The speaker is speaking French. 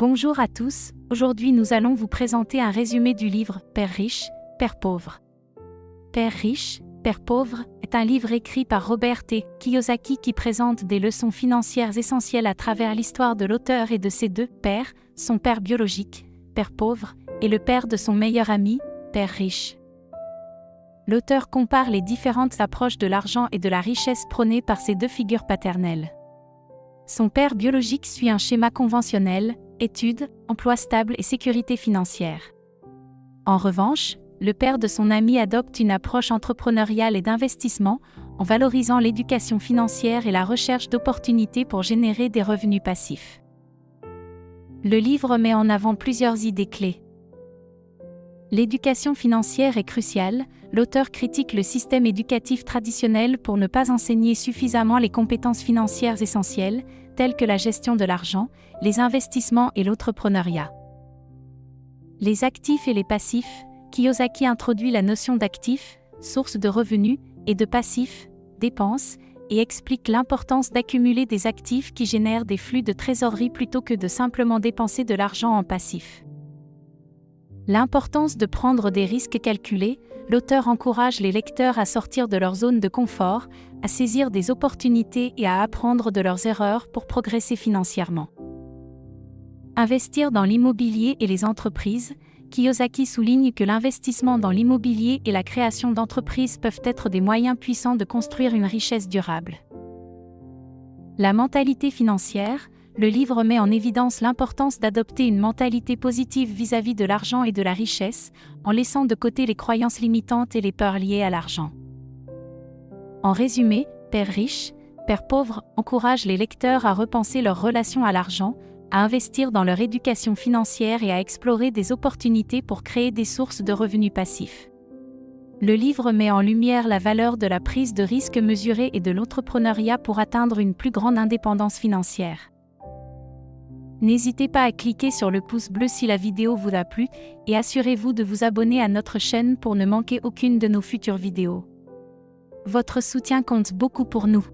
Bonjour à tous, aujourd'hui nous allons vous présenter un résumé du livre « Père riche, Père pauvre ». Père riche, Père pauvre est un livre écrit par Robert T. Kiyosaki qui présente des leçons financières essentielles à travers l'histoire de l'auteur et de ses deux pères, son père biologique, Père pauvre, et le père de son meilleur ami, Père riche. L'auteur compare les différentes approches de l'argent et de la richesse prônées par ces deux figures paternelles. Son père biologique suit un schéma conventionnel, études, emploi stable et sécurité financière. En revanche, le père de son ami adopte une approche entrepreneuriale et d'investissement, en valorisant l'éducation financière et la recherche d'opportunités pour générer des revenus passifs. Le livre met en avant plusieurs idées clés. L'éducation financière est cruciale, l'auteur critique le système éducatif traditionnel pour ne pas enseigner suffisamment les compétences financières essentielles, telles que la gestion de l'argent, les investissements et l'entrepreneuriat. Les actifs et les passifs, Kiyosaki introduit la notion d'actifs, source de revenus, et de passifs, dépenses, et explique l'importance d'accumuler des actifs qui génèrent des flux de trésorerie plutôt que de simplement dépenser de l'argent en passif. L'importance de prendre des risques calculés, l'auteur encourage les lecteurs à sortir de leur zone de confort, à saisir des opportunités et à apprendre de leurs erreurs pour progresser financièrement. Investir dans l'immobilier et les entreprises, Kiyosaki souligne que l'investissement dans l'immobilier et la création d'entreprises peuvent être des moyens puissants de construire une richesse durable. La mentalité financière, le livre met en évidence l'importance d'adopter une mentalité positive vis-à-vis de l'argent et de la richesse, en laissant de côté les croyances limitantes et les peurs liées à l'argent. En résumé, Père riche, Père pauvre encourage les lecteurs à repenser leur relation à l'argent, à investir dans leur éducation financière et à explorer des opportunités pour créer des sources de revenus passifs. Le livre met en lumière la valeur de la prise de risque mesurée et de l'entrepreneuriat pour atteindre une plus grande indépendance financière. N'hésitez pas à cliquer sur le pouce bleu si la vidéo vous a plu et assurez-vous de vous abonner à notre chaîne pour ne manquer aucune de nos futures vidéos. Votre soutien compte beaucoup pour nous.